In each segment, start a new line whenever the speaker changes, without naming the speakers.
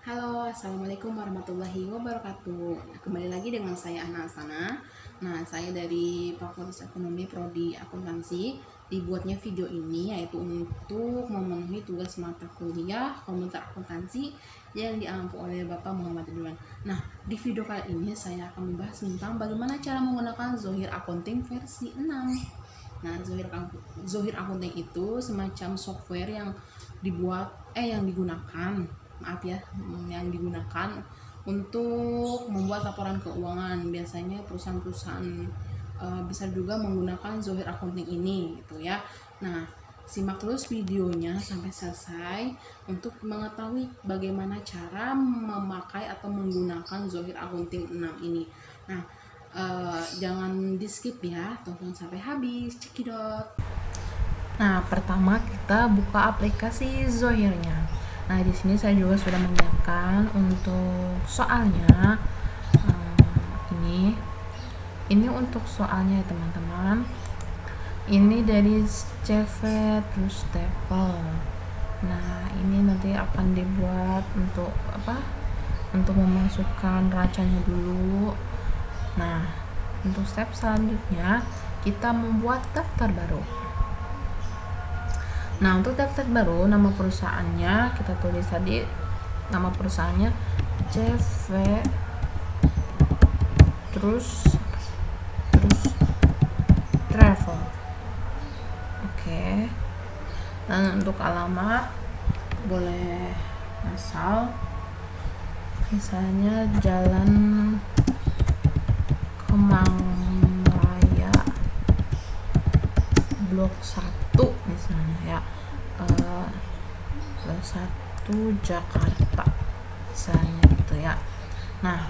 Halo, assalamualaikum warahmatullahi wabarakatuh. Kembali lagi dengan saya Ana Asana. Nah, saya dari Fakultas Ekonomi Prodi Akuntansi. Dibuatnya video ini yaitu untuk memenuhi tugas mata kuliah Komputer Akuntansi yang diampu oleh Bapak Muhammad Ridwan. Nah, di video kali ini saya akan membahas tentang bagaimana cara menggunakan Zohir Accounting versi 6. Nah, Zohir Accounting itu semacam software yang digunakan yang digunakan untuk membuat laporan keuangan. Biasanya perusahaan-perusahaan besar juga menggunakan Zohir Accounting ini gitu ya. Nah, simak terus videonya sampai selesai untuk mengetahui bagaimana cara memakai atau menggunakan Zohir Accounting 6 ini. Nah, jangan di skip ya, tonton sampai habis, cekidot. Nah, pertama kita buka aplikasi Zohirnya. Nah, di sini saya juga sudah menyiapkan untuk soalnya. Ini untuk soalnya ya teman-teman. Ini dari CV terus TOEFL. Nah, ini nanti akan dibuat untuk apa? Untuk memasukkan racanya dulu. Nah, untuk step selanjutnya kita membuat daftar baru. Nah, untuk daftar baru, nama perusahaannya kita tulis tadi, nama perusahaannya CV terus travel. Oke. Dan untuk alamat boleh asal, misalnya Jalan Kemang Raya Blok 1 misalnya ya, Blok 1 Jakarta misalnya gitu ya. Nah,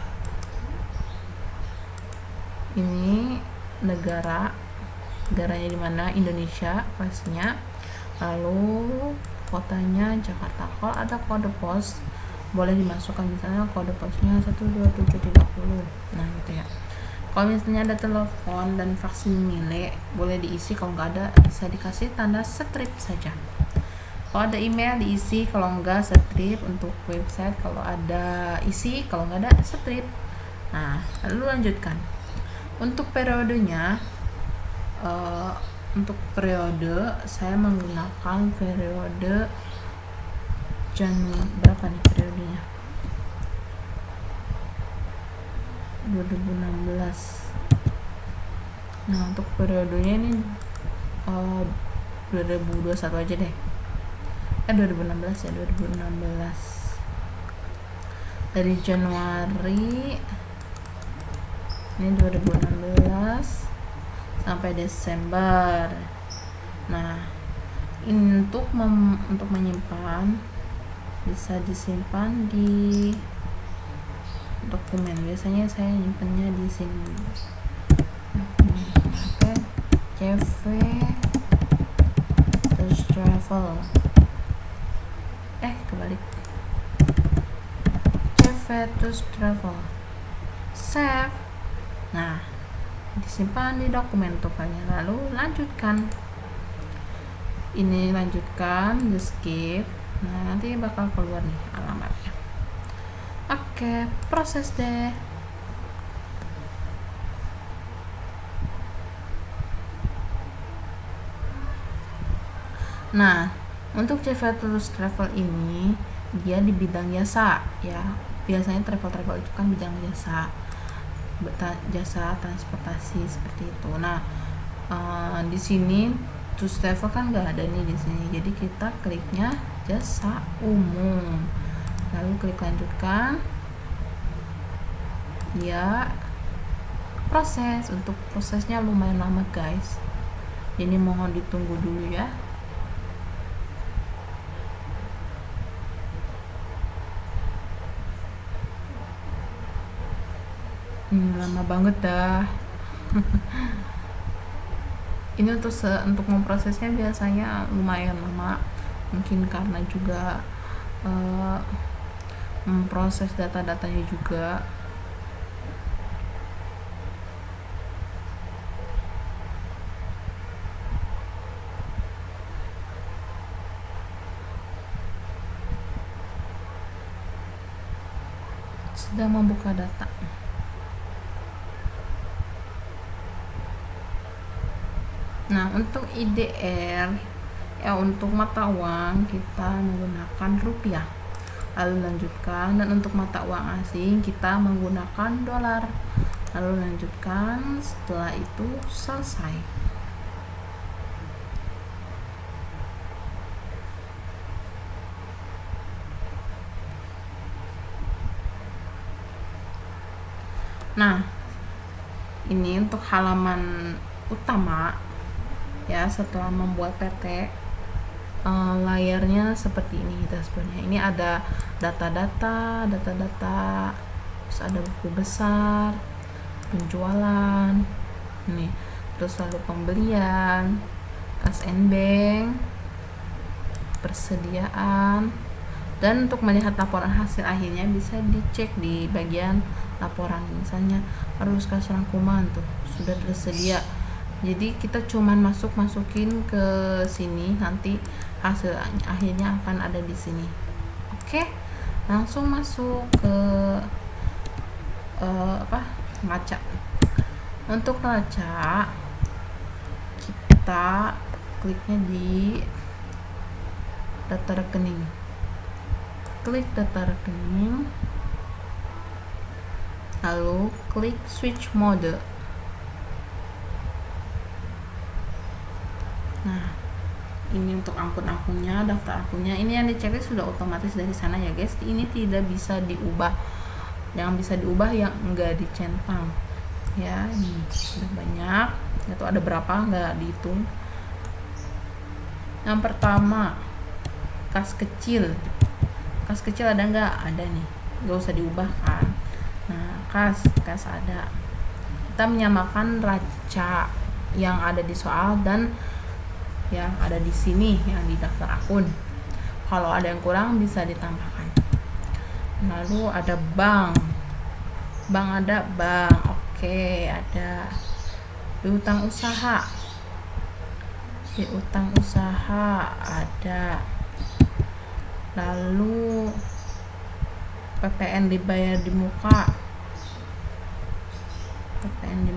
ini negaranya di mana, Indonesia pastinya. Lalu kotanya Jakarta. Kalau ada kode pos boleh dimasukkan, misalnya kode posnya 12730. Nah gitu ya. Kalau misalnya ada telepon dan faksimile boleh diisi, kalau nggak ada bisa dikasih tanda strip saja. Kalau ada email diisi, kalau nggak strip. Untuk website kalau ada isi, kalau nggak ada strip. Nah, lalu lanjutkan. Untuk periodenya, untuk periode saya menggunakan periode berapa nih periodenya? 2016. Nah, untuk periodenya ini 2021 aja deh. 2016 ya, 2016. Dari Januari ini 2016 sampai Desember. Nah, untuk menyimpan bisa disimpan di dokumen. Biasanya saya nyimpannya di sini. Oke, CV terus travel. Kebalik. CV terus travel. Save. Nah, disimpan di dokumen tuh filenya. Lalu lanjutkan. Ini lanjutkan, di skip. Nah, nanti bakal keluar nih alamatnya. Oke, proses deh. Nah, untuk CV terus travel ini dia di bidang jasa ya. Biasanya travel itu kan bidang jasa transportasi seperti itu. Nah, di sini terus travel kan nggak ada nih di sini. Jadi kita kliknya jasa umum. Lalu klik lanjutkan. Ya, proses. Untuk prosesnya lumayan lama guys. Jadi mohon ditunggu dulu ya. Lama banget dah. Ini untuk memprosesnya biasanya lumayan lama, mungkin karena juga memproses data-datanya juga. sedang membuka data. Nah, untuk IDR ya, untuk mata uang kita menggunakan rupiah. Lalu lanjutkan, dan untuk mata uang asing kita menggunakan dolar. Lalu lanjutkan, setelah itu selesai. Nah, ini untuk halaman utama ya. Setelah membuat PT, layarnya seperti ini dashboardnya. Ini ada data-data, terus ada buku besar, penjualan, nih, terus lalu pembelian, kas and bank, persediaan, dan untuk melihat laporan hasil akhirnya bisa dicek di bagian laporan. Misalnya harus kas rangkuman tuh sudah tersedia, jadi kita cuman masukin ke sini, nanti hasil akhirnya akan ada di sini. Oke, langsung masuk ke neraca. Untuk neraca kita kliknya di data rekening, klik data rekening, lalu klik switch mode. Nah, ini untuk akun-akunnya, daftar akunnya. Ini yang dicek sudah otomatis dari sana ya guys. Ini tidak bisa diubah. Yang bisa diubah yang enggak dicentang. Ya, ini sudah banyak. Itu ada berapa enggak dihitung. Yang pertama, kas kecil. Kas kecil ada enggak? Ada nih. Enggak usah diubah kan. Nah, kas ada. Kita menyamakan neraca yang ada di soal dan yang ada di sini yang di daftar akun. Kalau ada yang kurang bisa ditambahkan. Lalu ada bank ada bank. Oke, ada piutang usaha ada. Lalu PPN dibayar di muka. PPN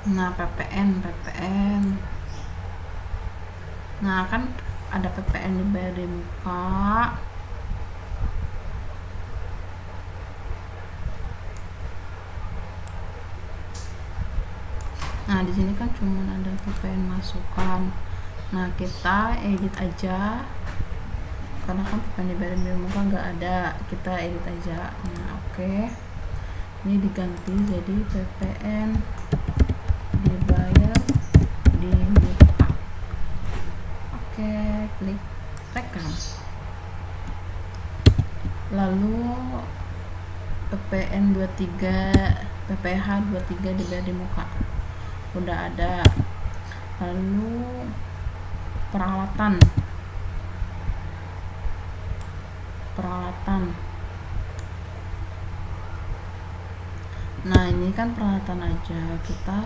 Nah, PPN. Nah, kan ada PPN dibayar di muka. Nah, di sini kan cuma ada PPN masukan. Nah, kita edit aja. Karena kan PPN dibayar di muka nggak ada, kita edit aja. Nah, oke. Ini diganti jadi PPN dibayar di muka. Oke, klik rekam. Lalu PPN 23, PPH 23 dibayar di muka. Udah ada. Lalu peralatan. Nah, ini kan peralatan aja, kita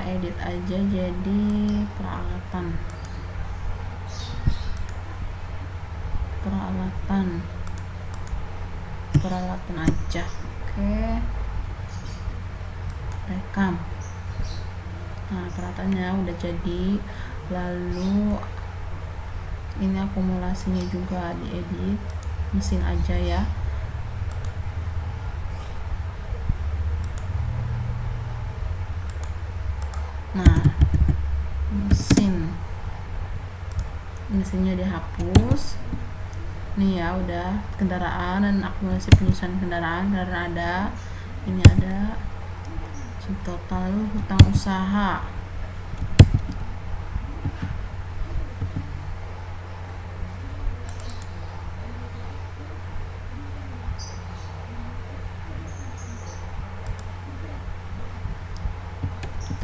edit aja jadi peralatan aja. Oke, rekam. Nah, peralatannya udah jadi. Lalu ini akumulasinya juga diedit, mesin aja ya. Nah, mesinnya dihapus. Nih ya, udah kendaraan dan akumulasi penyusunan kendaraan ada. Ini ada total hutang usaha.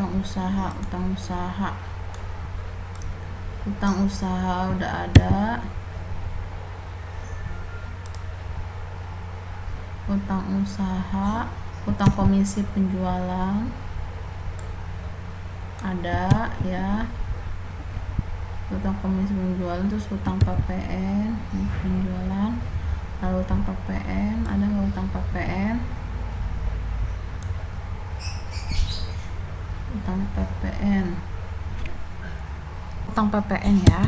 utang usaha udah ada. Utang usaha, utang komisi penjualan ada ya, utang komisi penjualan, terus utang PPN penjualan, lalu utang PPN ada nggak? Utang PPN ya,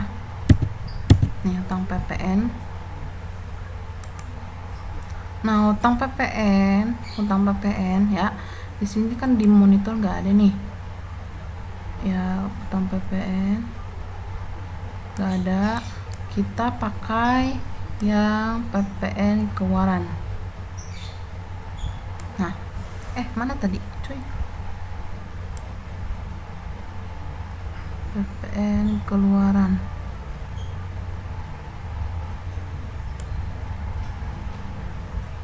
nih utang PPN. Nah, utang PPN ya, di sini kan di monitor nggak ada nih ya, utang PPN nggak ada. Kita pakai yang PPN keluaran. Nah, mana tadi cuy? PPN keluaran.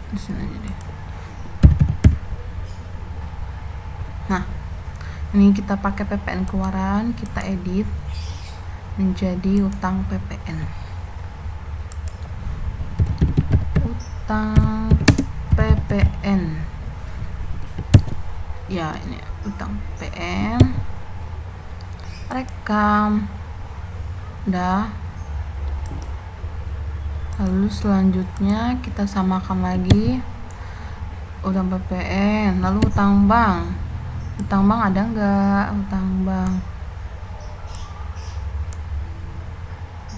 Di sini aja deh. Nah, ini kita pakai PPN keluaran, kita edit menjadi utang PPN. Utang PPN. Ya, ini utang PPN. Rekam. Udah. Lalu selanjutnya kita samakan lagi utang PPN, lalu utang bank. Utang bank ada nggak?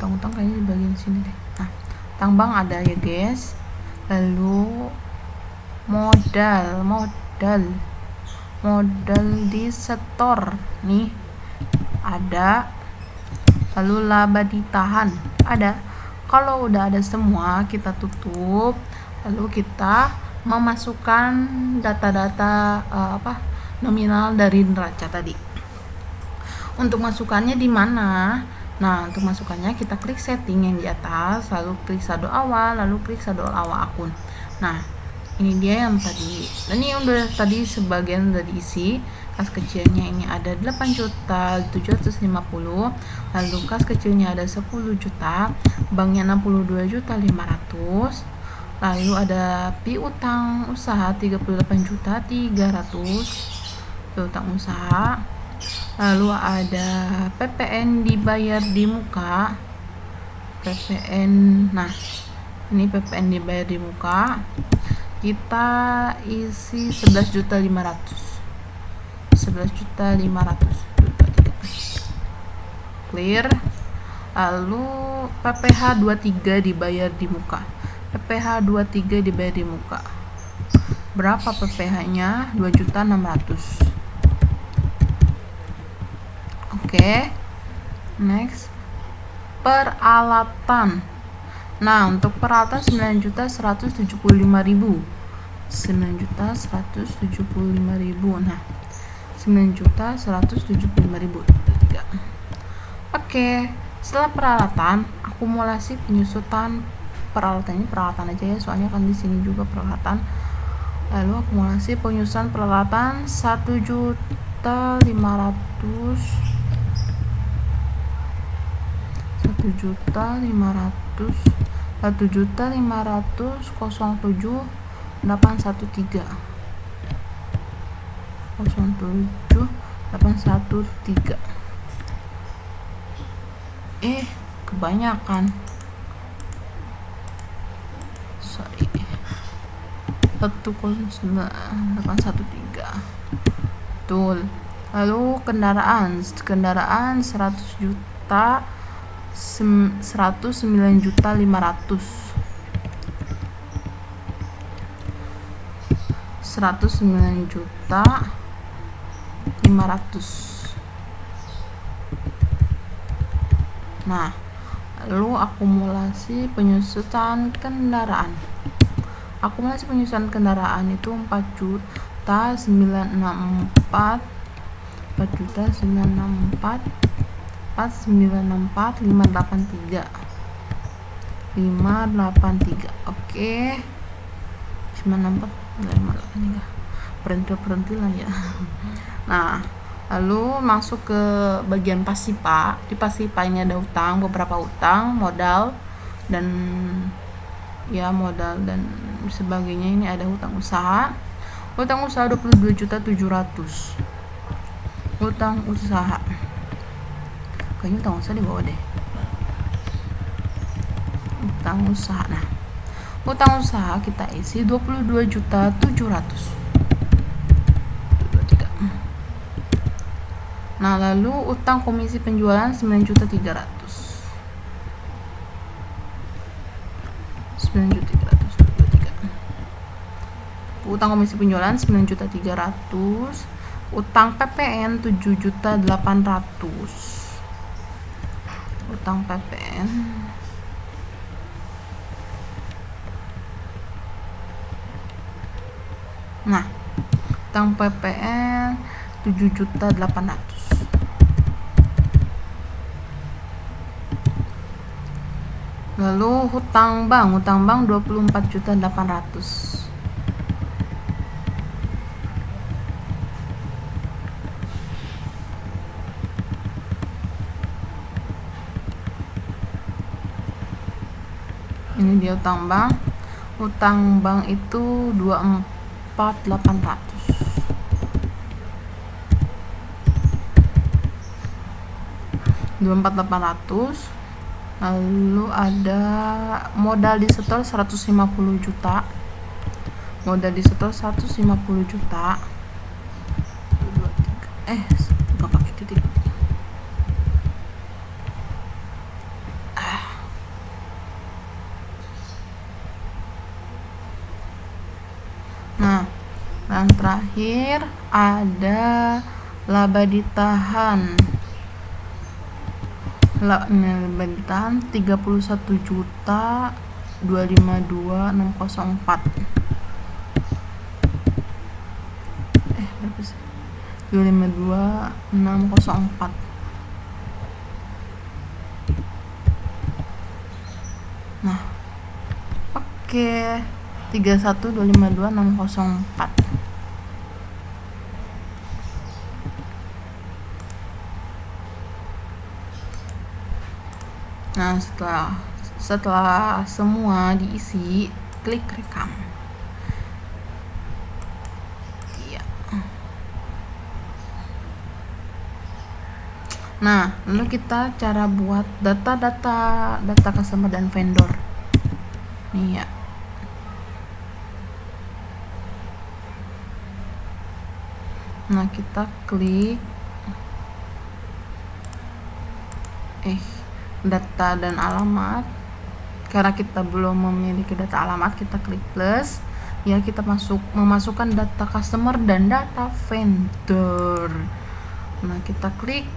Utang kayaknya di bagian sini deh. Nah, utang bank ada ya guys. Lalu modal di setor nih ada. Lalu laba ditahan ada. Kalau udah ada semua, kita tutup, lalu kita memasukkan data-data nominal dari neraca tadi. Untuk masukannya di mana? Nah, untuk masukannya kita klik setting yang di atas, lalu klik saldo awal, lalu klik saldo awal akun. Nah, ini dia yang tadi. Ini udah tadi sebagian udah diisi. Kas kecilnya ini ada 8.750.000, lalu kas kecilnya ada 10 juta, banknya 62.500.000, lalu ada piutang usaha 38.300.000 piutang usaha, lalu ada PPN dibayar di muka, nah ini PPN dibayar di muka, kita isi 11.500.000, clear. Lalu PPh 23 dibayar di muka, berapa PPh-nya? 2.600.000. Oke, next peralatan. Nah, untuk peralatan 9.175.000. Nah, 9.175.000. Oke, setelah peralatan, akumulasi penyusutan peralatan. Ini peralatan aja ya, soalnya kan di sini juga peralatan. Lalu akumulasi penyusutan peralatan 1.500.007.813. Kebanyakan. Sorry. 1.813. Betul. Lalu kendaraan 100 juta 109.500. 109.500. Nah, lalu akumulasi penyusutan kendaraan. Akumulasi penyusutan kendaraan itu 4.964.583. Oke. 964 berhenti lah ya. Nah, Lalu masuk ke bagian pasipa. Di pasipa ini ada utang, beberapa utang, modal dan sebagainya. Ini ada hutang usaha. Hutang usaha 22.700.000. Hutang usaha. Kayaknya hutang usaha di bawah deh. Hutang usaha. Nah, hutang usaha kita isi 22.700.000. Nah, lalu utang komisi penjualan 9.300.000. 9.300.000. Utang komisi penjualan 9.300.000. Utang PPN 7.800.000. Utang PPN. Nah, utang PPN 7.800.000. Lalu hutang bank 24.800.000. Ini dia utang bank. Utang bank itu 24.800. Lalu ada modal disetor 150 juta. Modal disetor 150 juta. Nggak pakai titik. Nah, yang terakhir ada laba ditahan. Laba ditahan 31.252.604. Berapa sih? 252.604. Nah, oke. 31.252.604. Nah, setelah semua diisi, klik rekam. Iya. Nah, lalu kita cara buat data customer dan vendor. Nih ya. Nah, kita klik data dan alamat. Karena kita belum memiliki data alamat, kita klik plus. Ya, kita memasukkan data customer dan data vendor. Nah, kita klik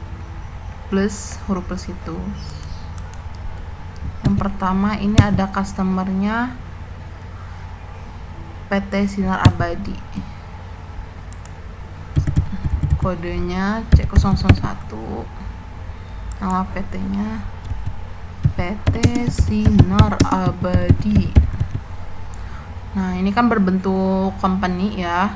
plus, huruf plus itu. Yang pertama ini ada customernya PT Sinar Abadi. Kodenya C001. Nama PT-nya PT Sinar Abadi. Nah, ini kan berbentuk company ya.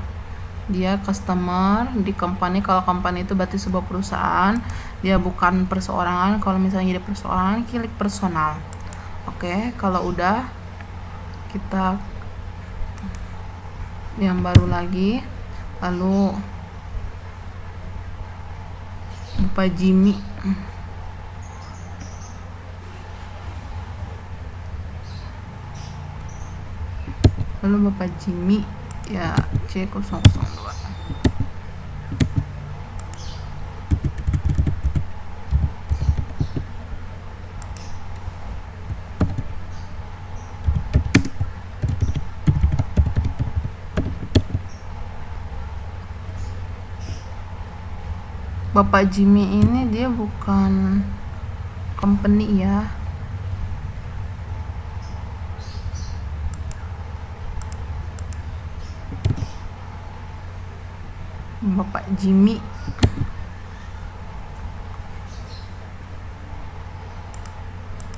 Dia customer di company. Kalau company itu berarti sebuah perusahaan. Dia bukan perseorangan. Kalau misalnya jadi perseorangan, klik personal. Oke, kalau udah, kita yang baru lagi. Lalu Bapak Jimmy. Lalu Bapak Jimmy ya C002. Bapak Jimmy ini dia bukan company ya. Bapak Jimmy.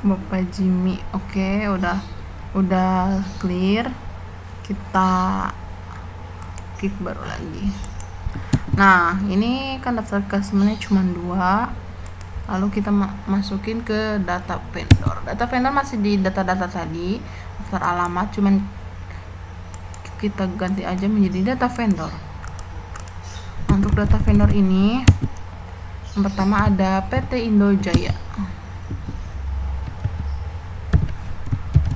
Bapak Jimmy. Oke, udah clear. Kita klik baru lagi. Nah, ini kan daftar customer-nya cuma 2. Lalu kita masukin ke data vendor. Data vendor masih di data-data tadi, daftar alamat, cuman kita ganti aja menjadi data vendor. Untuk data vendor ini, yang pertama ada PT Indojaya.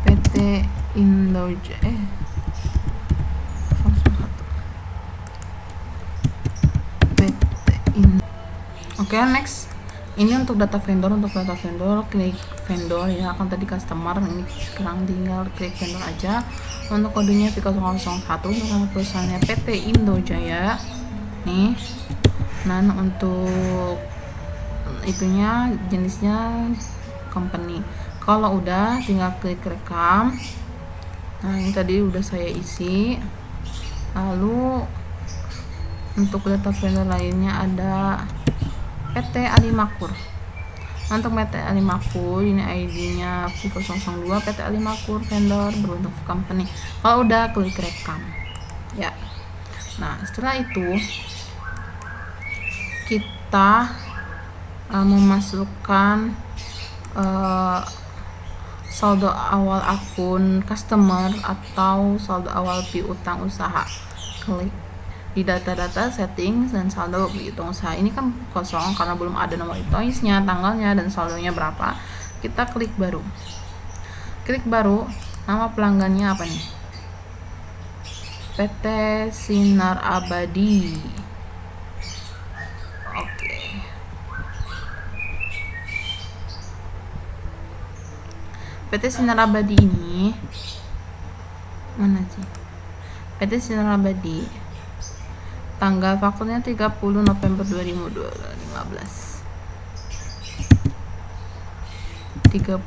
PT Indojaya. Oke, next. Ini untuk data vendor, klik vendor ya, kan tadi customer, ini sekarang tinggal klik vendor aja. Untuk kodenya V001, untuk nama perusahaannya PT Indojaya nih. Nah, untuk itunya jenisnya company. Kalau udah tinggal klik rekam. Nah, ini tadi udah saya isi. Lalu untuk data vendor lainnya ada PT Alimakmur. Untuk PT Alimakmur ini ID-nya V002, PT Alimakmur vendor berbentuk company. Kalau udah klik rekam ya. Nah, setelah itu kita memasukkan saldo awal akun customer atau saldo awal piutang usaha. Klik di data-data settings dan saldo piutang usaha. Ini kan kosong karena belum ada nomor invoice-nya, tanggalnya, dan saldonya berapa. Kita klik baru. Klik baru, nama pelanggannya apa nih? PT Sinar Abadi. Oke. PT Sinar Abadi ini mana sih? PT Sinar Abadi tanggal fakturnya 30 November 2015. 30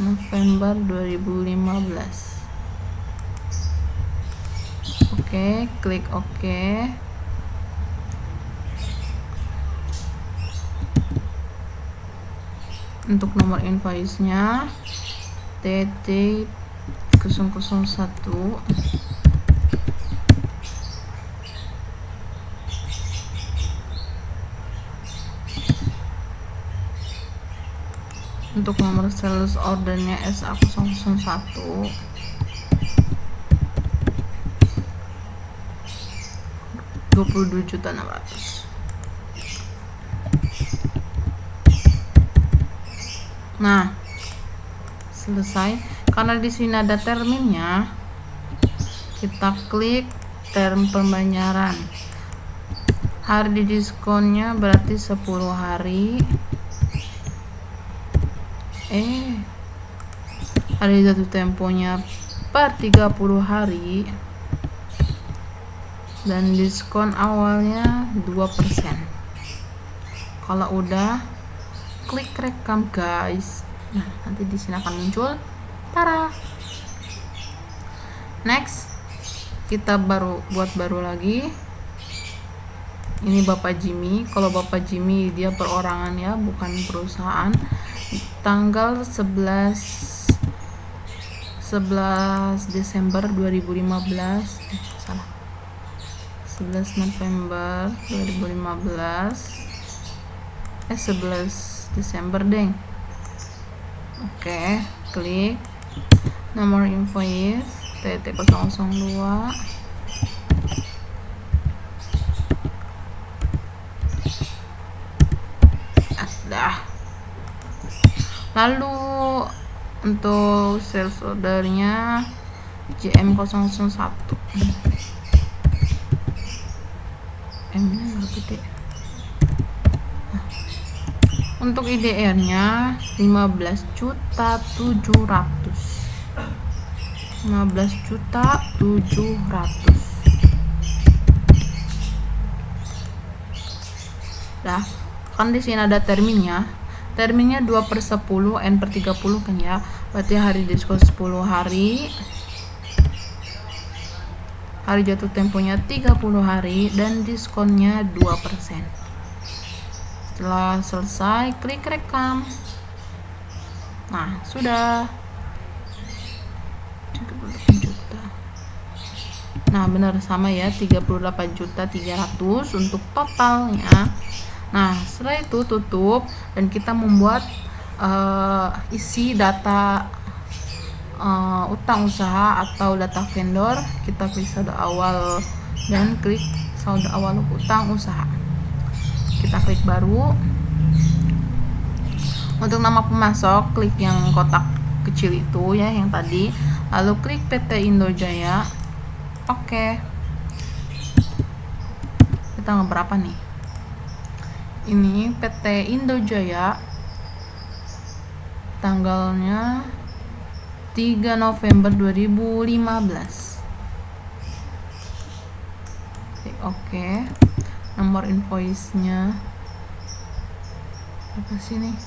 November 2015. Oke, klik oke. Untuk nomor invoice-nya TT 001 untuk nomor sales ordernya SA001 22.600. Nah, selesai. Karena di sini ada terminnya, kita klik term pembayaran. Hari diskonnya berarti 10 hari. Hari jatuh temponya per 30 hari. Dan diskon awalnya 2%. Kalau udah, klik rekam guys. Nah, nanti di sini akan muncul. Tara. Next, kita buat baru lagi. Ini Bapak Jimmy. Kalau Bapak Jimmy dia perorangan ya, bukan perusahaan. Tanggal 11 Desember 2015. Salah. 11 November 2015. 11 Desember deng. Oke, klik nomor invoice TT002. Dah. Lalu untuk sales ordernya JM001. M-nya nggak gede. Untuk IDR-nya 15.700. 15.700. Dah, kan di sini ada terminnya. Terminnya 2/10 N/30 kan ya. Berarti hari diskon 10 hari. Hari jatuh temponya 30 hari dan diskonnya 2%. Setelah selesai, klik rekam. Nah, sudah 30 juta. Nah, benar sama ya, 38.300.000 untuk totalnya. Nah, setelah itu tutup dan kita membuat isi data utang usaha atau data vendor. Kita klik saldo awal dan klik saldo awal utang usaha. Kita klik baru. Untuk nama pemasok, klik yang kotak kecil itu ya, yang tadi. Lalu klik PT Indojaya. Oke. Kita tanggal berapa nih? Ini PT Indojaya. Tanggalnya 3 November 2015. Oke. Nomor invoice-nya apa sih nih?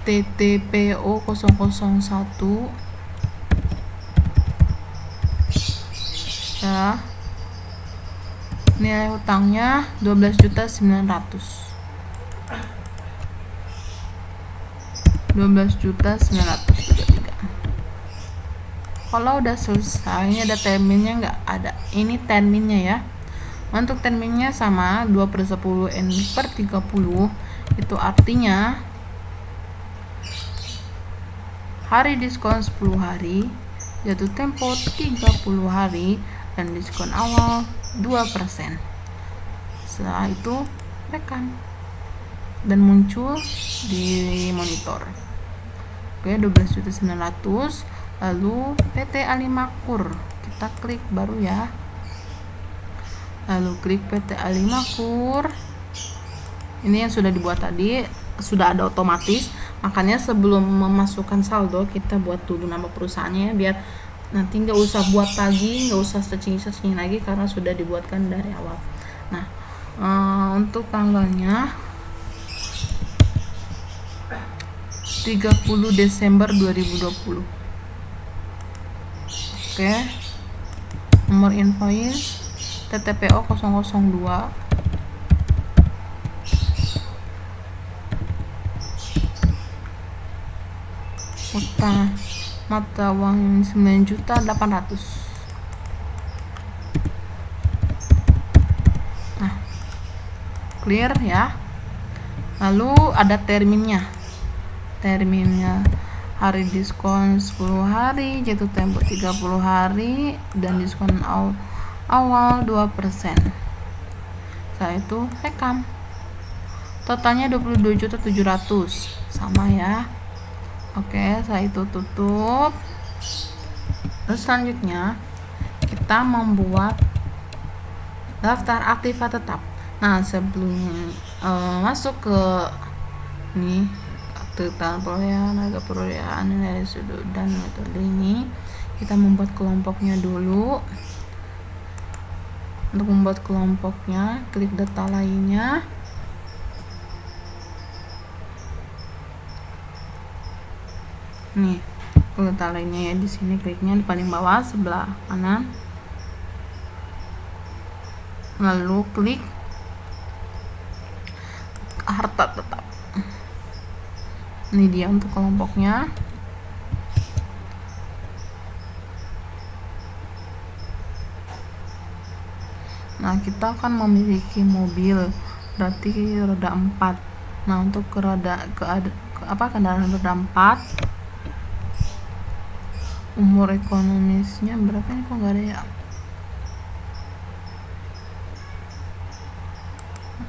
TTPO 001 ya. Nilai hutangnya 12.900.000. 12.933. Kalau udah selesai, ini ada terminnya nggak? Ada. Ini terminnya ya. Untuk terminnya sama 2/10 N/30. Itu artinya hari diskon 10 hari, jatuh tempo 30 hari, dan diskon awal 2%. Setelah itu rekam dan muncul di monitor. Oke, 12.900.000. Lalu PT Alimakmur, kita klik baru ya. Lalu klik PT Alimakmur. Ini yang sudah dibuat tadi, sudah ada otomatis. Makanya sebelum memasukkan saldo, kita buat dulu nama perusahaannya biar nanti nggak usah buat lagi, nggak usah searching lagi karena sudah dibuatkan dari awal. Nah, untuk tanggalnya 30 Desember 2020. Oke. Nomor invoice TTPO 002. Utang mata uang 9.800.000. Nah, clear ya. Lalu ada terminnya hari diskon 10 hari, jatuh tempo 30 hari, dan diskon awal 2%. Setelah itu rekam. Totalnya 22.700.000, sama ya. Oke, setelah itu tutup. Terus selanjutnya kita membuat daftar aktiva tetap. Nah, sebelum masuk ke ini tentang perolehan, harga perolehan, nilai sudut dan metode ini, kita membuat kelompoknya dulu. Untuk membuat kelompoknya, klik data lainnya. Nih, data lainnya ya, di sini kliknya di paling bawah sebelah kanan. Lalu klik harta tetap. Ini dia untuk kelompoknya. Nah, kita akan memiliki mobil, berarti roda 4. Nah, untuk kendaraan roda 4, umur ekonomisnya berapa nih, kok nggak ada ya?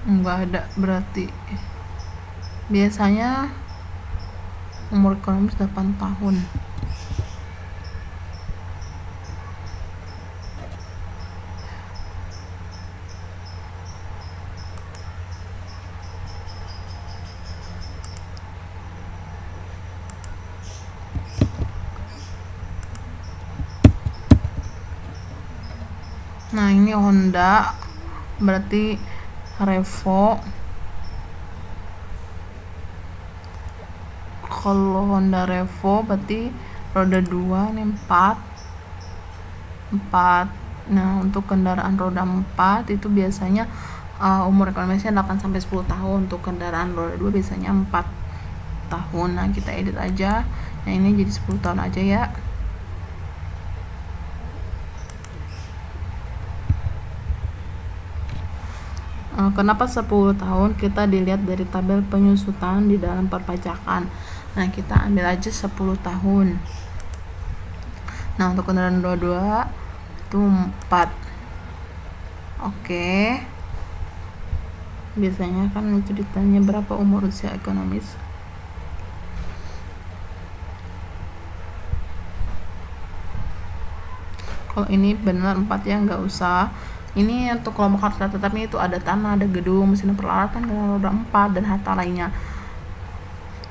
Nggak ada, berarti biasanya umur ekonomis 8 tahun. Nah, ini Honda, berarti Revo. Kalau Honda Revo berarti roda 2, ini 4. Nah, untuk kendaraan roda 4 itu biasanya umur ekonomisnya 8-10 tahun. Untuk kendaraan roda 2 biasanya 4 tahun. Nah, kita edit aja. Nah, ini jadi 10 tahun aja ya. Kenapa 10 tahun? Kita dilihat dari tabel penyusutan di dalam perpajakan. Nah, kita ambil aja 10 tahun. Nah, untuk kendaraan roda 2 itu 4. Oke. Biasanya kan itu ditanya berapa umur usia ekonomis. Kalau ini benar 4 ya, nggak usah. Ini untuk kelompok harta tetapnya itu ada tanah, ada gedung, mesin peralatan, kendaraan roda 4, dan harta lainnya.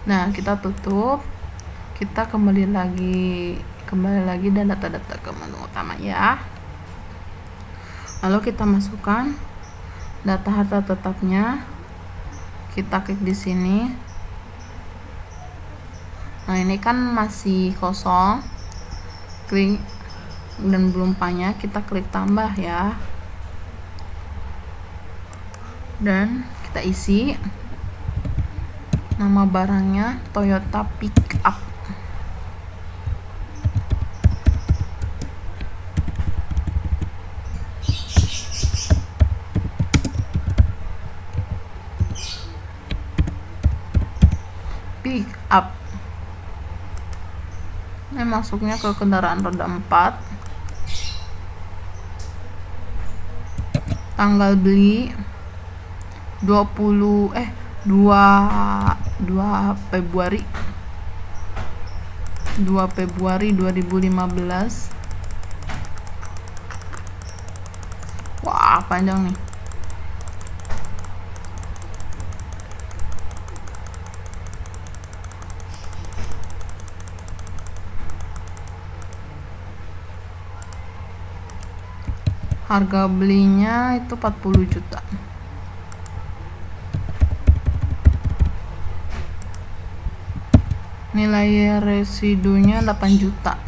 Nah, kita tutup. Kita kembali lagi dan data-data ke menu utama ya. Lalu kita masukkan data harta tetapnya. Kita klik di sini. Nah, ini kan masih kosong. Klik dan belum banyak, kita klik tambah ya. Dan kita isi nama barangnya Toyota Pickup. Pickup. Ini masuknya ke kendaraan roda 4. Tanggal beli 2 Februari 2015. Wah, panjang nih. Harga belinya itu 40 juta. Nilai residunya 8 juta.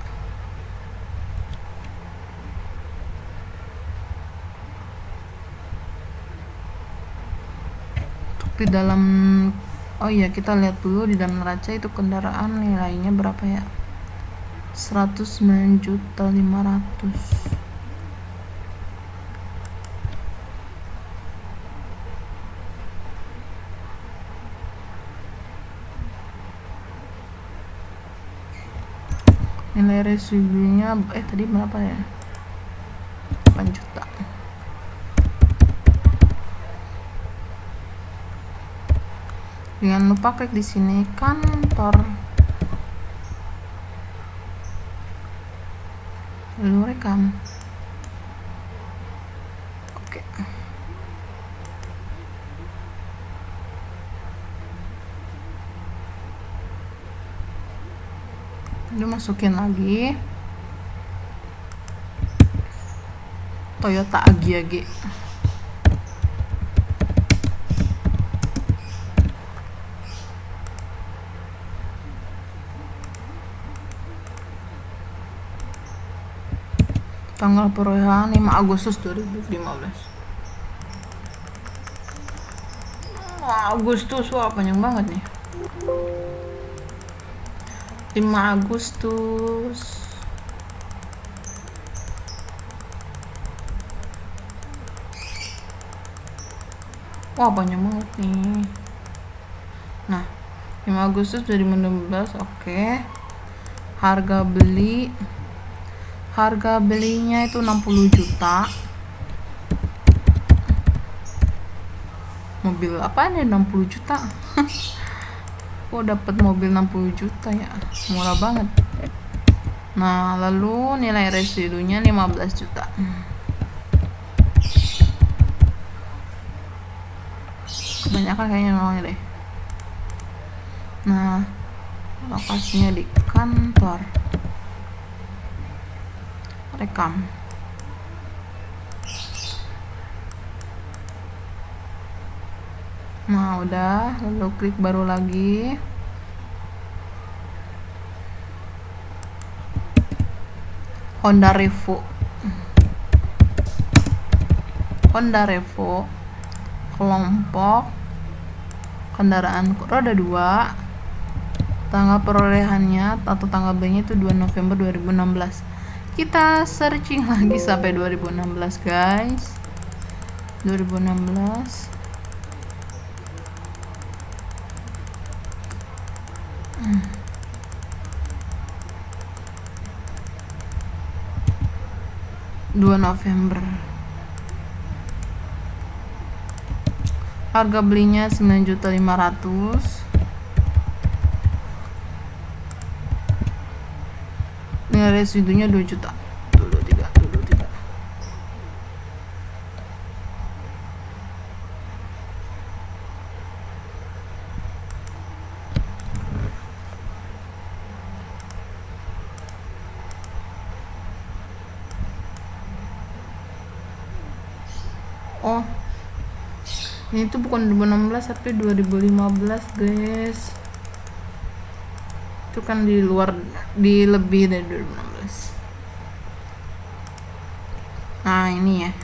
Di dalam, oh iya, kita lihat dulu di dalam neraca itu kendaraan nilainya berapa ya? 109.500.000. Nilai residunya tadi berapa ya? 8 juta. Jangan lupa klik di sini kantor. Lalu rekam. Oke. Lalu masukin lagi Toyota Agya-G. Tanggal perolehan 5 Agustus 2015. Agustus, wah panjang banget nih. 5 Agustus. Wah, panjang banget nih. Nah, 5 Agustus 2016. Oke. Harga belinya itu 60 juta. Mobil apa nih 60 juta? Kok dapat mobil 60 juta ya? Murah banget. Nah, lalu nilai residunya 15 juta. Kebanyakan kayaknya nolnya deh. Nah, lokasinya di kantor. Rekam. Nah, udah, lalu klik baru lagi. Honda Revo kelompok kendaraan roda 2, Tanggal perolehannya atau tanggal B-nya itu 2 November 2016. Kita searching lagi sampai 2016 guys. 2016. 2 November. Harga belinya 9.500.000. Nilai residunya 2 juta. Dulu 3. Oh, ini tuh bukan 2016 tapi 2015 guys. Itu kan di lebih dari 2016. Nah ini ya,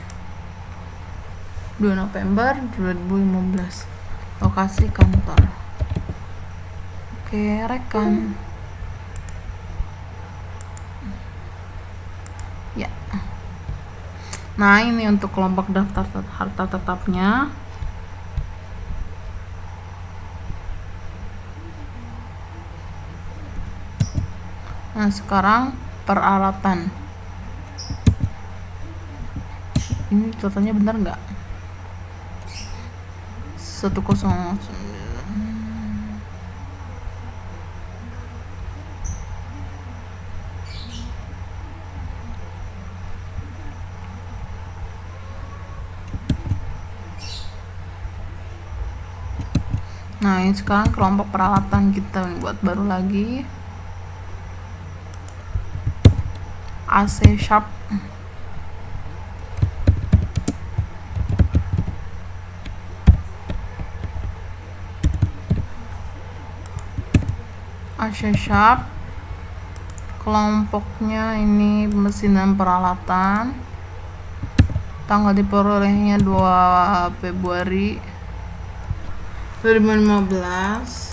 2 November 2015. Lokasi kantor. Oke, rekam. Ya. Nah ini untuk kelompok daftar harta tetapnya. Nah sekarang peralatan. Ini totalnya benar nggak? 109. Nah ini sekarang kelompok peralatan kita buat baru lagi. AC Sharp. AC Sharp. Kelompoknya ini mesin dan peralatan. Tanggal diperolehnya 2 Februari 2015.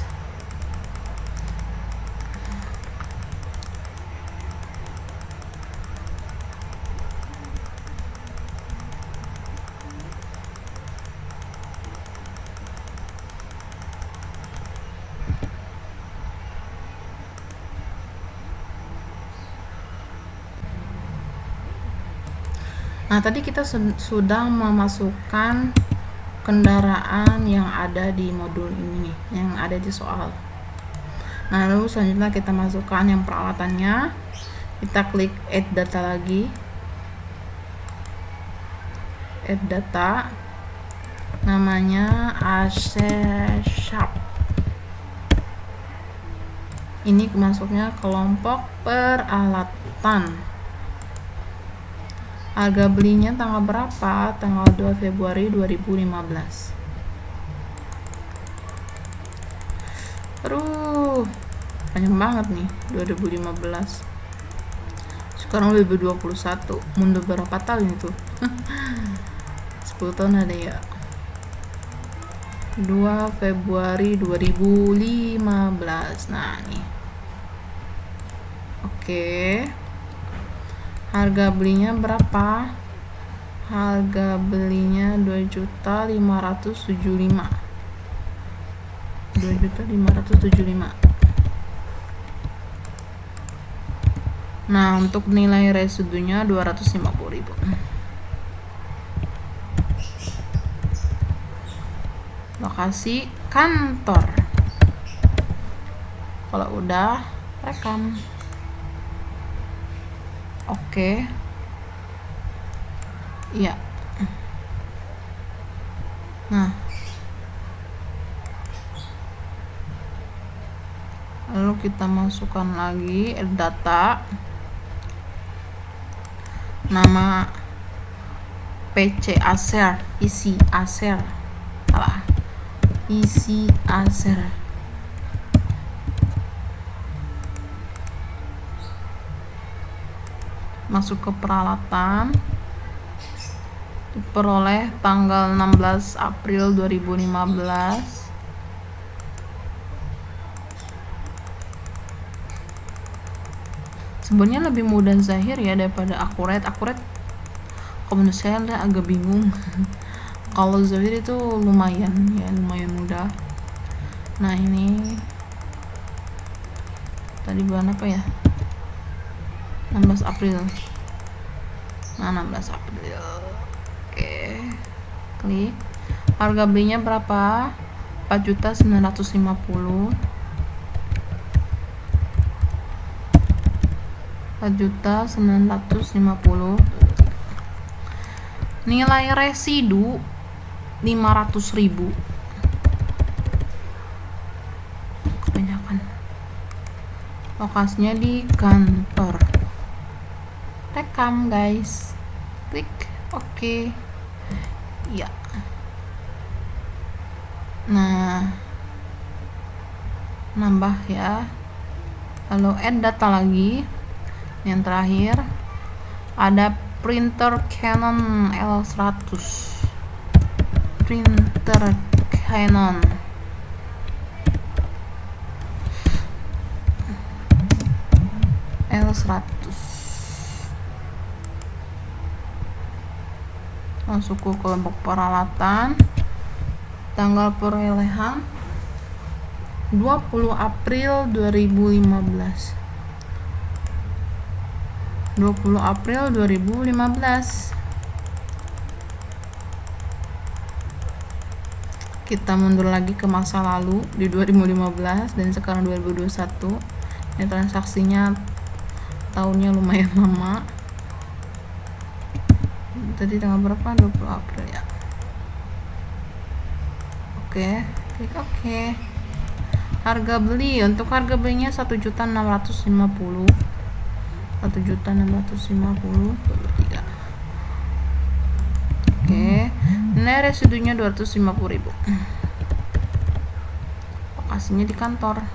Nah, tadi kita sudah memasukkan kendaraan yang ada di modul ini, yang ada di soal. Nah, lalu selanjutnya kita masukkan yang peralatannya. Kita klik add data lagi. Add data. Namanya AC Sharp. Ini masuknya kelompok peralatan. Harga belinya tanggal berapa? Tanggal 2 Februari 2015. Aduh, panjang banget nih 2015. Sekarang 2021. Mundur berapa tahun itu? 10 tahun ada ya. 2 Februari 2015. Nah, nih. Oke. Harga belinya berapa? Harga belinya 2.575.000. 2.575.000. Nah, untuk nilai residunya 250.000. Lokasi kantor. Kalau udah, rekam. Oke. Iya. Nah. Lalu kita masukkan lagi data. Nama PC Acer, isi Acer. Salah. Isi Acer. Masuk ke peralatan, diperoleh tanggal 16 April 2015. Sebenarnya lebih mudah Zahir ya daripada Akurat. Kalau menurut saya agak bingung. Kalau Zahir itu lumayan mudah. Nah ini tadi bulan apa ya, 16 April. Nah 16 April. Oke, klik. Harga belinya berapa? 4.950. 4.950. Nilai residu 500.000. Kebanyakan. Lokasinya di kantor. Rekam guys. Klik oke. Ya. Nah, nambah ya. Lalu add data lagi. Yang terakhir ada printer Canon L100. Printer Canon L100. Masuk ke kelompok peralatan. Tanggal perolehan 20 April 2015. 20 April 2015. Kita mundur lagi ke masa lalu di 2015 dan sekarang 2021. Ini transaksinya tahunnya lumayan lama. Tadi tanggal berapa? 20 April ya. Oke, klik oke. Harga beli, untuk harga belinya 1.650. 1.650. Oke, nilai residunya 250.000. Lokasinya di kantor.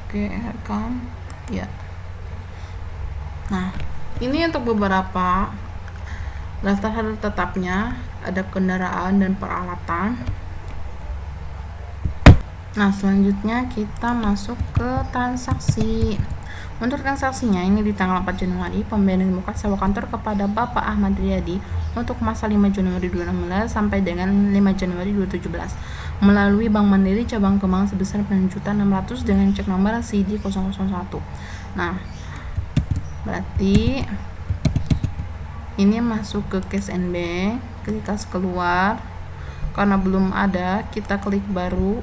Oke, rekam ya. Nah, ini untuk beberapa daftar harga tetapnya, ada kendaraan dan peralatan. Nah, selanjutnya kita masuk ke transaksi. Untuk transaksinya ini di tanggal 4 Januari, pembayaran muka sewa kantor kepada Bapak Ahmad Riyadi untuk masa 5 Januari 2016 sampai dengan 5 Januari 2017 melalui Bank Mandiri cabang Kemang sebesar 9.600.000 dengan cek nomor CD 001. Nah, berarti ini masuk ke cash and bank, klik kas keluar. Karena belum ada, kita klik baru.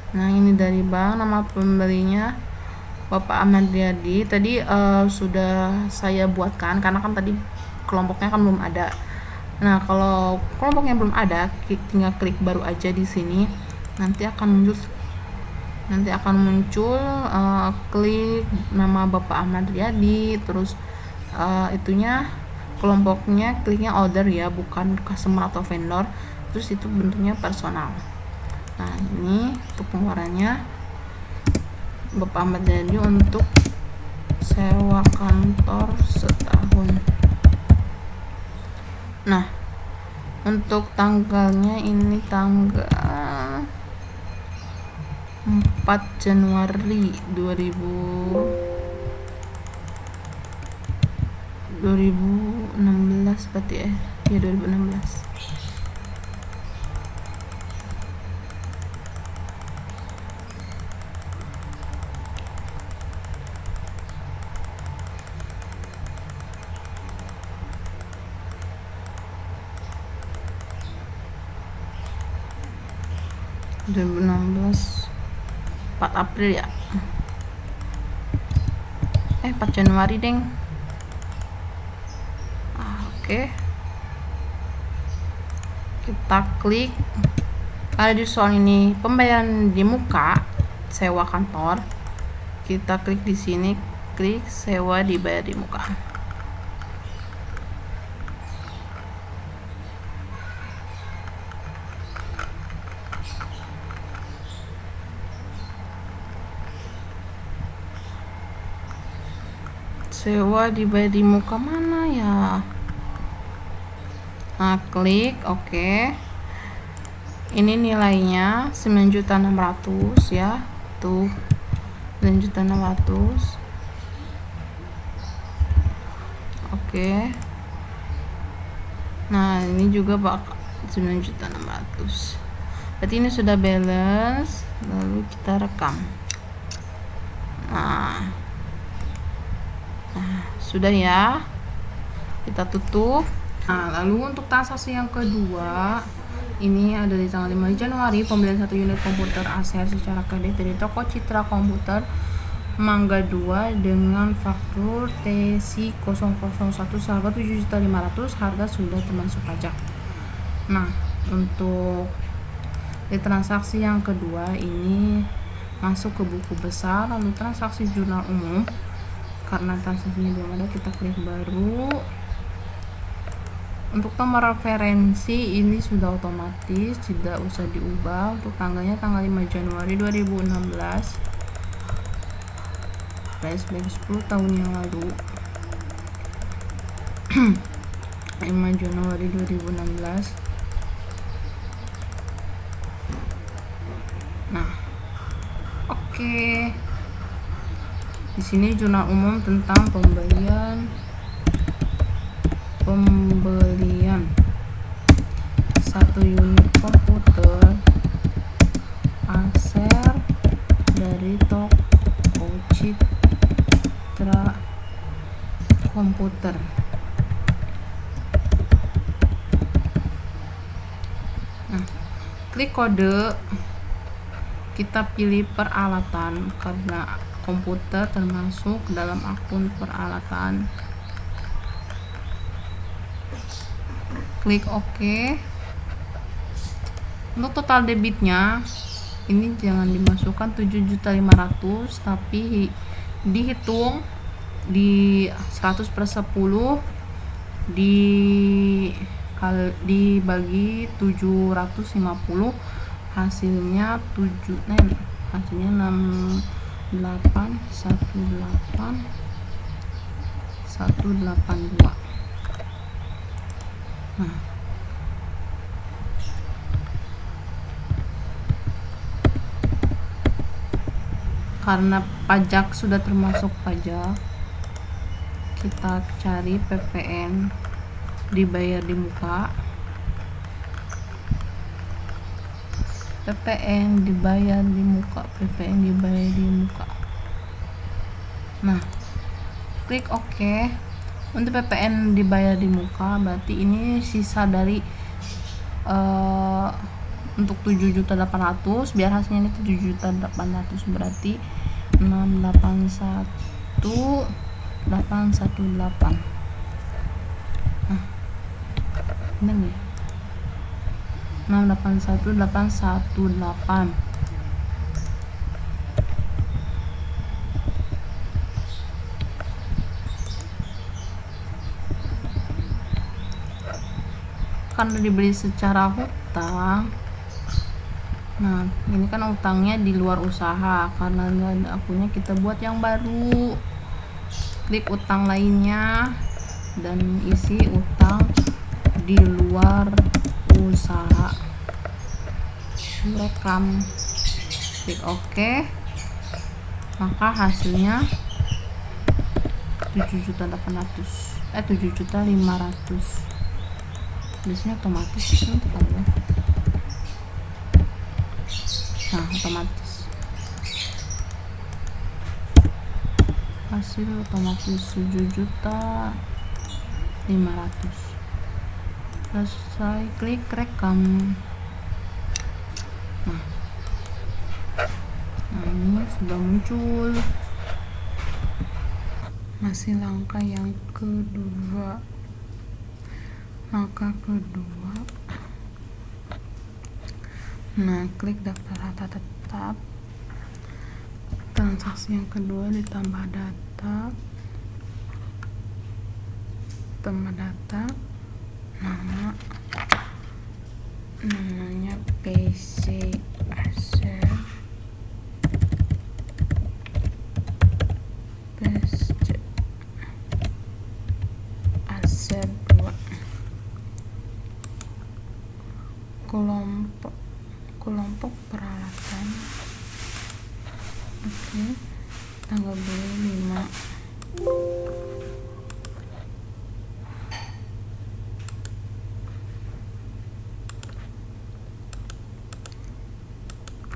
Nah, ini dari bank, nama pembelinya Bapak Ahmad Riyadi. Tadi sudah saya buatkan karena kan tadi kelompoknya kan belum ada. Nah, kalau kelompoknya belum ada, tinggal klik baru aja di sini. Nanti akan muncul klik nama Bapak Ahmad Riyadi, terus itunya kelompoknya kliknya order ya, bukan customer atau vendor. Terus itu bentuknya personal. Nah, ini untuk pengeluarannya Bapak Ahmad Riyadi untuk sewa kantor setahun. Nah, untuk tanggalnya ini tanggal 4 Januari 2016 berarti ya. Ya 2016. (2016) 4 April ya. 4 Januari deng. Oke. Kita klik. Ada di soal ini pembayaran di muka sewa kantor. Kita klik di sini, klik sewa dibayar di muka. Sewa dibayar di muka mana ya? Nah, klik oke. Ini nilainya 9.600.000 ya, tuh 9.600.000. Oke. Nah, ini juga bakal 9.600.000. Berarti ini sudah balance, lalu kita rekam. Nah, sudah ya. Kita tutup. Nah, lalu untuk transaksi yang kedua, ini ada di tanggal 5 Januari, pembelian 1 unit komputer Acer secara kredit dari toko Citra Komputer Mangga 2 dengan faktur TC001 seharga 7.500.000, harga sudah termasuk pajak. Nah, untuk di transaksi yang kedua ini masuk ke buku besar, lalu transaksi jurnal umum. Karena transaksinya belum ada, kita klik baru. Untuk nomor referensi ini sudah otomatis, tidak usah diubah. Untuk tanggalnya tanggal 5 Januari 2016, flashback 10 tahun yang lalu. 5 Januari 2016. Nah, oke. Di sini jurnal umum tentang pembelian 1 unit komputer Acer dari toko Citra Komputer. Nah, klik kode, kita pilih peralatan karena komputer termasuk dalam akun peralatan. Klik OK. Untuk total debitnya ini jangan dimasukkan 7.500.000, tapi dihitung di 100/10 dibagi 750, hasilnya 6818.182. Nah, karena pajak sudah termasuk pajak, kita cari PPN dibayar di muka. PPN dibayar di muka. Nah, klik OK. Untuk PPN dibayar di muka, berarti ini sisa dari untuk 7.800.000, biar hasilnya ini 7.800.000, berarti 681.818. Nah, ini 681.818. Karena dibeli secara hutang. Nah, ini kan utangnya di luar usaha, karena nggak ada akunnya kita buat yang baru. Klik utang lainnya dan isi utang di luar usaha. Rekam. Klik OK. Maka hasilnya 7.500.000. Biasanya otomatis nanti kalau ya. Nah, otomatis hasil otomatis 7.500.000. Selesai, klik rekam. Nah, ini sudah muncul. Masih langkah yang kedua. Nah, klik daftar data tetap. Transaksi yang kedua ditambah data. Namanya PC Acer. Acer 2. Kelompok Oke, tanggal beli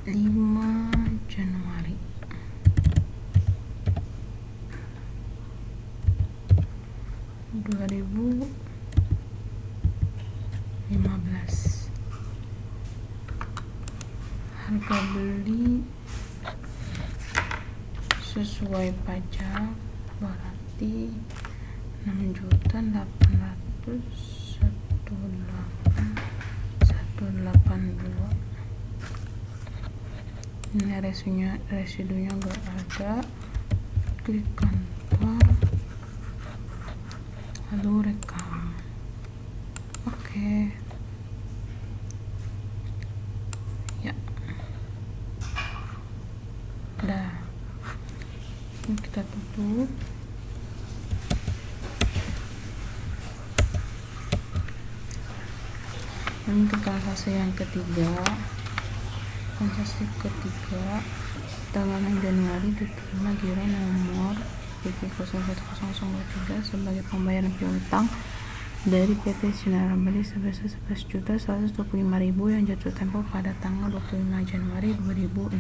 5 Januari 2015. Harga beli sesuai pajak berarti 6.800.182. Ini residunya gak ada. Klik kantor lalu rekam. Oke. Ya, udah, ini kita tutup. Ini ke transaksi yang ketiga. Transaksi ketiga tanggal 6 Januari diterima giro nomor BP010023 sebagai pembayaran piutang dari PT Sinar Abadi sebesar 11.125.000 yang jatuh tempo pada tanggal 25 Januari 2016.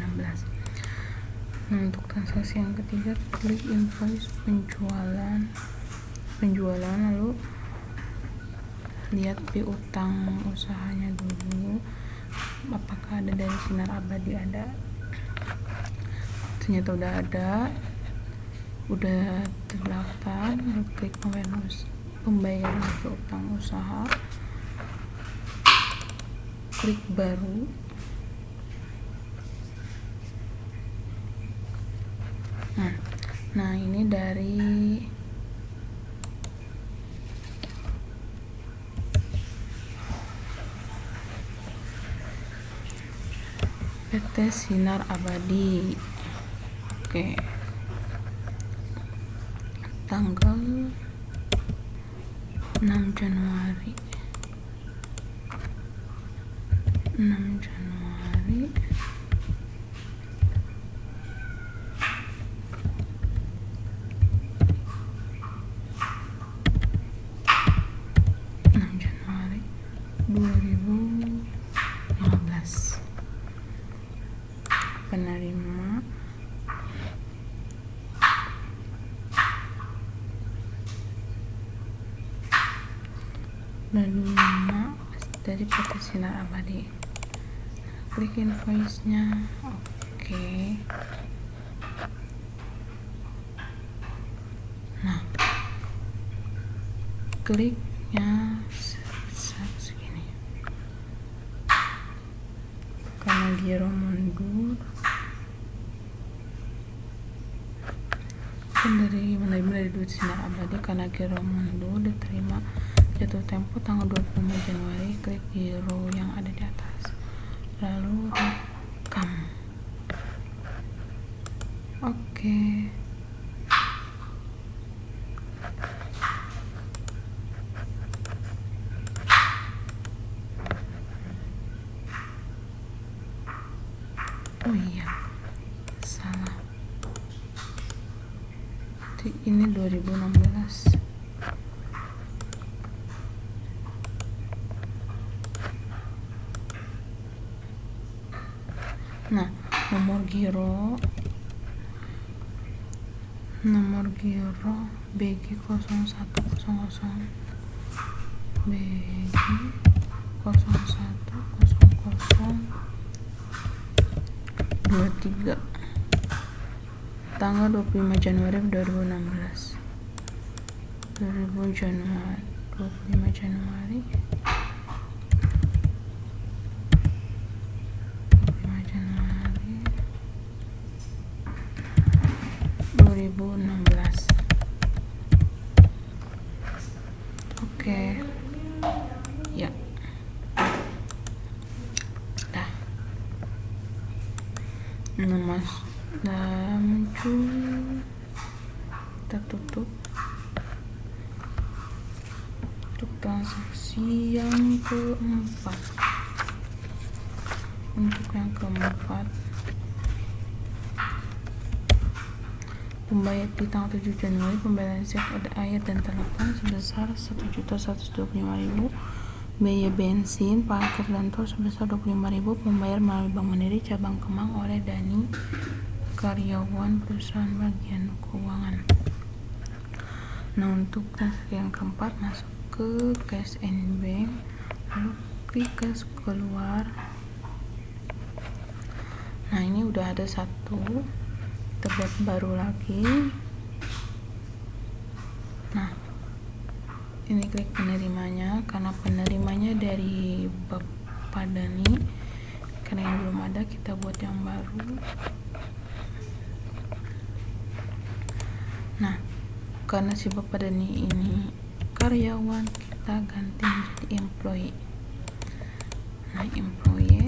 Nah, untuk transaksi yang ketiga, klik invoice penjualan lalu lihat piutang usahanya dulu, apakah ada dari Sinar Abadi. Ada, ternyata udah ada, udah terdaftar. Lalu klik pembayaran piutang usaha, klik baru. Nah, ini dari PT Sinar Abadi. Oke, tanggal 6 Januari 2015. Penerima lalu 5 dari PT Sinar Abadi. Klik invoice-nya. Oke. Nah, kliknya segini karena giro mundur dari duit Sinar Abadi. Karena giro mundur diterima jatuh tempo tanggal 25 Januari. Klik giro yang ada di atas lalu rekam. Oke. Oh iya, salah. Ini 2016. Nah, nomor giro BG0100 BG010023 tanggal 25 Januari 2016. 25 Januari 2016. Oke. Ya. Dah. Nama sudah muncul. Kita tutup. Untuk transaksi yang keempat. Untuk yang keempat Pembayar di tanggal 7 Januari pembayaran listrik, air, dan telepon sebesar 1.125.000. Biaya bensin, parkir, dan tol sebesar 25.000. Pembayar melalui Bank Mandiri Cabang Kemang oleh Dani, karyawan perusahaan bagian keuangan. Nah, untuk transaksi yang keempat, masuk ke cash and bank, lalu klik ke keluar. Nah, ini udah ada satu, kita buat baru lagi. Nah, ini klik penerimanya, karena penerimanya dari Bapak Dani, karena yang belum ada kita buat yang baru. Nah, karena si Bapak Dani ini karyawan, kita ganti menjadi employee. Nah, employee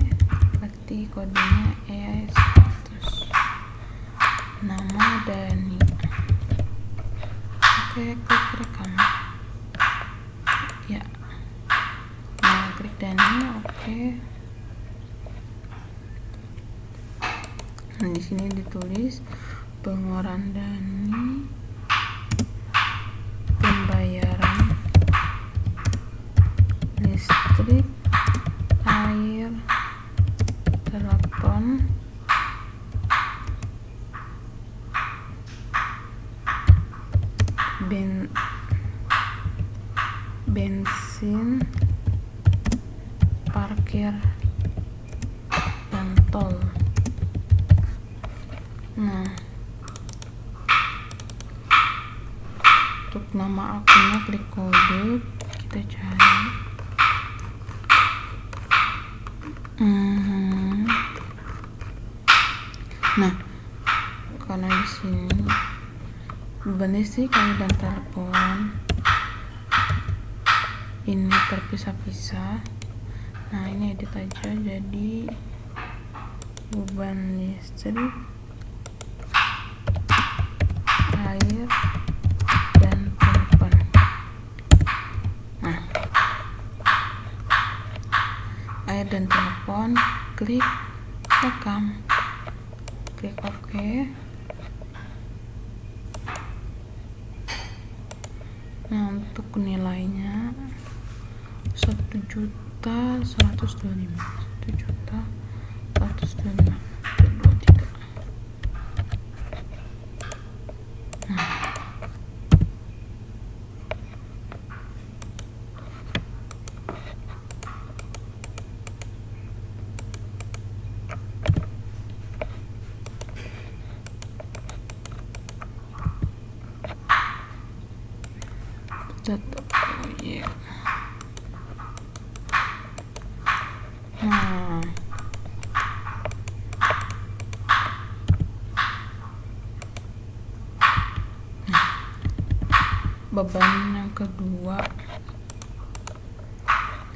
berarti kodenya E100, nama Dani. Oke, klik rekam ya. Nah, klik Dani. Oke. Nah, di sini ditulis pengeluaran Dani, pembayaran listrik, air, telepon, bensin, parkir, dan tol. Nah, untuk nama akunnya klik kode, kita cari. Nah, karena di sini beban listrik, air, dan telepon ini terpisah-pisah. Nah, ini edit aja jadi beban listrik, air, dan telepon. Nah, air dan telepon, klik rekam, klik OK. Nah, untuk nilainya 1.125.000, 1.125.000. Jatuh. Yeah. Nah, beban yang kedua,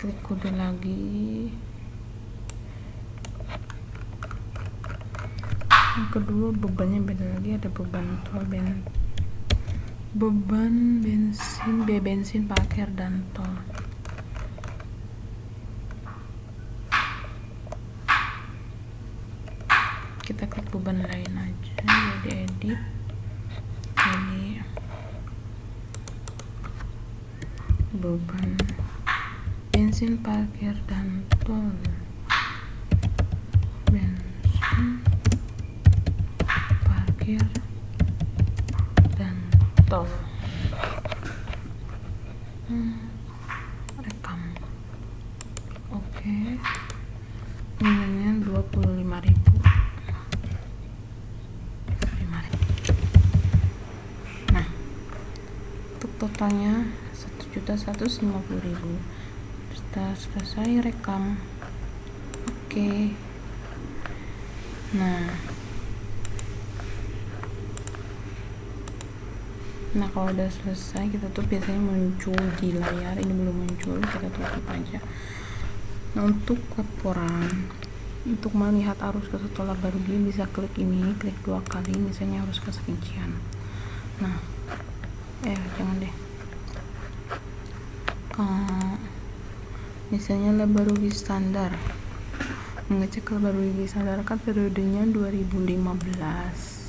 klik kode lagi. Yang kedua bebannya beda lagi, ada beban tol, beban bensin, biaya bensin, parkir, dan tol. Kita klik beban lain aja, jadi edit, jadi beban bensin, parkir, dan tol. Bensin, parkir, dan tol. Rekam. Oke. Nilainya 25.000. Nah, untuk totalnya 1.150.000. Kita selesai rekam. Oke. Nah, kalau udah selesai, kita tuh biasanya muncul di layar. Ini belum muncul, kita tutup aja. Nah, untuk laporan, untuk melihat arus gas solar baru dia bisa klik ini, klik 2 kali, misalnya arus gas rincian. Nah, jangan deh. Misalnya laba rugi standar. Mengecek laba rugi standar kan periodenya 2015.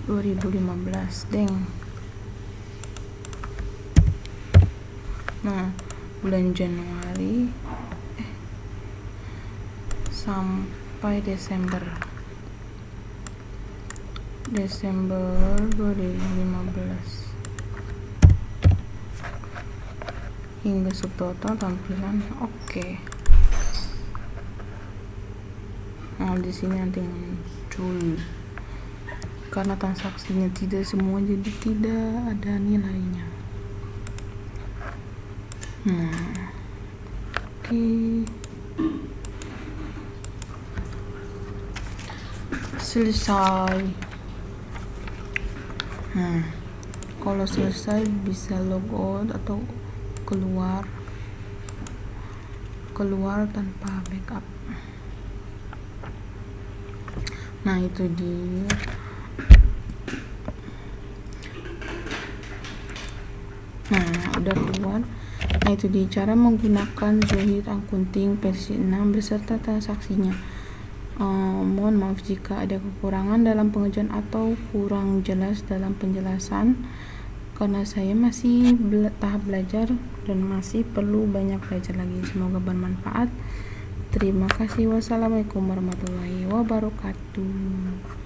2015 deng. Nah, bulan Januari sampai Desember 2015 hingga subtotal tampilan oke. Nah, di sini nanti muncul karena transaksinya tidak semua, jadi tidak ada nilainya. Oke. Selesai. Kalau selesai bisa logout atau keluar tanpa backup. Nah, itu dia. Nah, udah keluar. Nah, itu dia cara menggunakan Zohir Accounting versi 6 beserta transaksinya. Mohon maaf jika ada kekurangan dalam pengerjaan atau kurang jelas dalam penjelasan, karena saya masih tahap belajar dan masih perlu banyak belajar lagi. Semoga bermanfaat. Terima kasih. Wassalamualaikum warahmatullahi wabarakatuh.